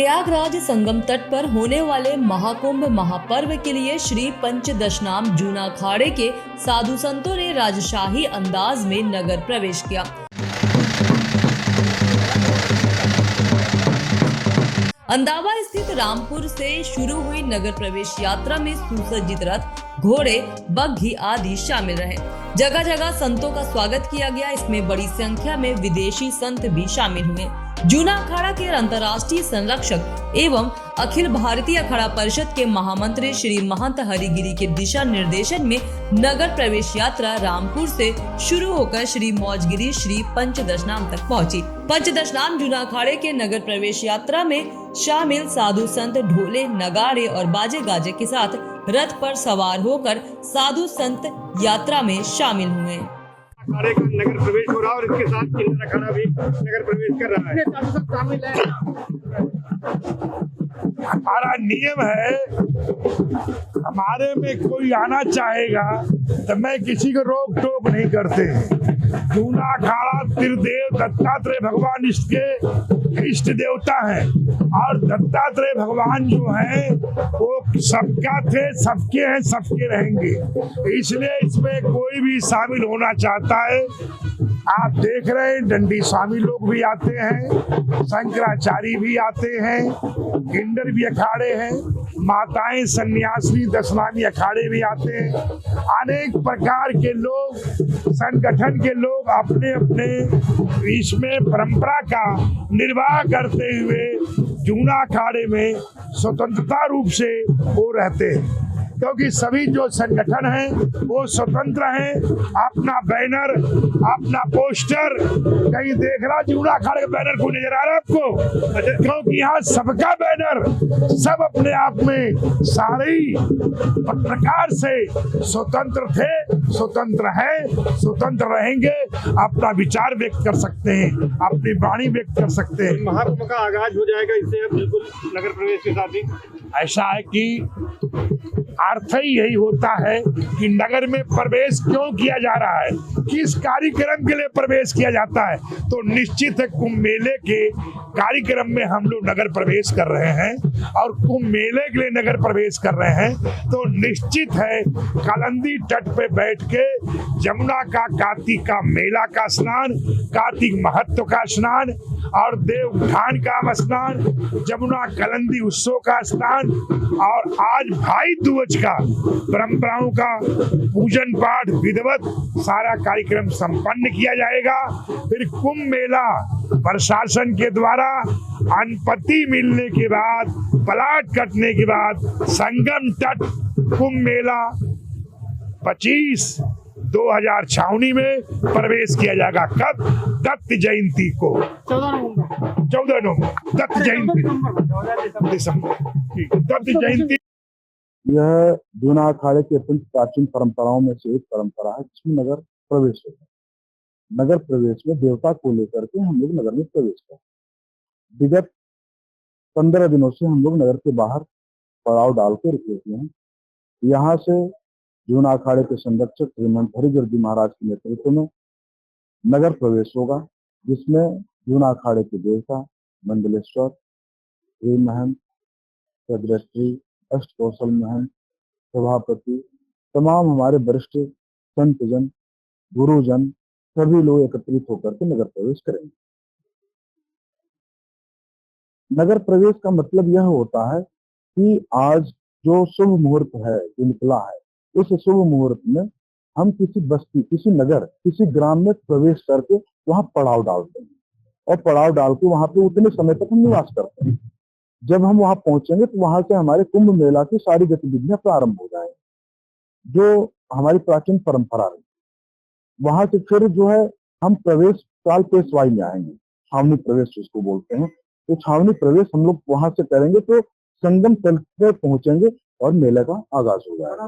प्रयागराज संगम तट पर होने वाले महाकुंभ महापर्व के लिए श्री पंचदशनाम जूना अखाड़े के साधु संतों ने राजशाही अंदाज में नगर प्रवेश किया। अंदावा स्थित रामपुर से शुरू हुई नगर प्रवेश यात्रा में सुसज्जित रथ, घोड़े, बग्घी आदि शामिल रहे। जगह जगह संतों का स्वागत किया गया। इसमें बड़ी संख्या में विदेशी संत भी शामिल हुए। जूना अखाड़ा के अंतर्राष्ट्रीय संरक्षक एवं अखिल भारतीय अखाड़ा परिषद के महामंत्री श्री महंत हरिगिरी के दिशा निर्देशन में नगर प्रवेश यात्रा रामपुर से शुरू होकर श्री मौजगिरी श्री पंचदशनाम तक पहुंची। पंचदशनाम जूना अखाड़े के नगर प्रवेश यात्रा में शामिल साधु संत ढोले, नगाड़े और बाजे गाजे के साथ रथ पर सवार होकर साधु संत यात्रा में शामिल हुए। अखाड़े का नगर प्रवेश हो रहा है और इसके साथ किन्नर अखाड़ा भी नगर प्रवेश कर रहा है। हमारा नियम है, हमारे में कोई आना चाहेगा तो मैं किसी को रोक टोक नहीं करते। जूना अखाड़ा त्रिदेव दत्तात्रेय भगवान इसके इष्ट देवता हैं और दत्तात्रेय भगवान जो हैं वो सबका थे, सबके हैं, सबके रहेंगे। इसलिए इसमें कोई भी शामिल होना चाहता है। आप देख रहे हैं डंडी स्वामी लोग भी आते हैं, शंकराचार्य भी आते हैं, किन्नर भी अखाड़े हैं, माताएं सन्यासी दशनामी अखाड़े भी आते हैं। अनेक प्रकार के लोग, संगठन के लोग अपने अपने इसमें परंपरा का निर्वाह करते हुए जूना अखाड़े में स्वतंत्रता रूप से वो रहते हैं, क्योंकि सभी जो संगठन हैं वो स्वतंत्र हैं। अपना बैनर, अपना पोस्टर कहीं देख रहा जूना अखाड़े का बैनर कोई नजर आ रहा है आपको? क्योंकि यहाँ सबका बैनर, सब अपने आप में सारे प्रकार से स्वतंत्र थे, स्वतंत्र है, स्वतंत्र रहेंगे, अपना विचार व्यक्त कर सकते हैं, अपनी वाणी व्यक्त कर सकते हैं। महाकुंभ का आगाज हो जाएगा इससे बिल्कुल नगर प्रवेश के साथ ही। ऐसा है कि अर्थ ही यही होता है कि नगर में प्रवेश क्यों किया जा रहा है, किस कार्यक्रम के लिए प्रवेश किया जाता है। तो निश्चित है कुंभ मेले के कार्यक्रम में हम लोग नगर प्रवेश कर रहे हैं और कुंभ मेले के लिए नगर प्रवेश कर रहे हैं। तो निश्चित है कालिंदी तट पे बैठ के जमुना का कार्तिक का मेला का स्नान, कार्तिक महत्व का स्नान और देव उठान का स्नान, जमुना कालिंदी उत्सव का स्नान और आज भाई दूज का परंपराओं का पूजन पाठ विधिवत सारा कार्यक्रम संपन्न किया जाएगा। फिर कुंभ मेला प्रशासन के द्वारा अनुमति मिलने के बाद, प्लाट कटने के बाद संगम तट कुंभ मेला 25/2000 छावनी में प्रवेश किया जाएगा। कब? दत्त जयंती को, 14 नवंबर दत्त जयंती, दिसंबर दत्त जयंती। यह जूना अखाड़े के अत्यंत प्राचीन परंपराओं में से एक परंपरा है जिसमें नगर प्रवेश होता है। नगर प्रवेश में देवता को लेकर के हम लोग नगर में प्रवेश करते हैं। विगत 15 दिनों से हम लोग नगर के बाहर पड़ाव डाल के रुके हुए हैं। यहाँ से जूना अखाड़े के संरक्षक श्रीमंत हरिगिरी जी महाराज के नेतृत्व में नगर प्रवेश होगा, जिसमें जूना अखाड़े के देवता मंडलेश्वर, श्री महंत, सेक्रेटरी, अष्ट कौशल महंत, सभापति, तमाम हमारे वरिष्ठ संतजन, गुरुजन सभी लोग एकत्रित होकर के नगर प्रवेश करेंगे। नगर प्रवेश का मतलब यह होता है कि आज जो शुभ मुहूर्त है जो निकला है, उस शुभ मुहूर्त में हम किसी बस्ती, किसी नगर, किसी ग्राम में प्रवेश करके वहां पड़ाव डालते हैं और पड़ाव डाल के वहां पे उतने समय तक हम निवास करते हैं। जब हम वहां पहुंचेंगे तो वहां से हमारे कुंभ मेला की सारी गतिविधियां प्रारंभ हो जाएंगी, जो हमारी प्राचीन परंपरा है। वहां से फिर जो है हम प्रवेश काल पेशवाई में आएंगे, छावनी प्रवेश जिसको बोलते हैं। तो छावनी प्रवेश हम लोग वहां से करेंगे तो संगम तट पे पहुंचेंगे और मेले का आगाज हो जाएगा।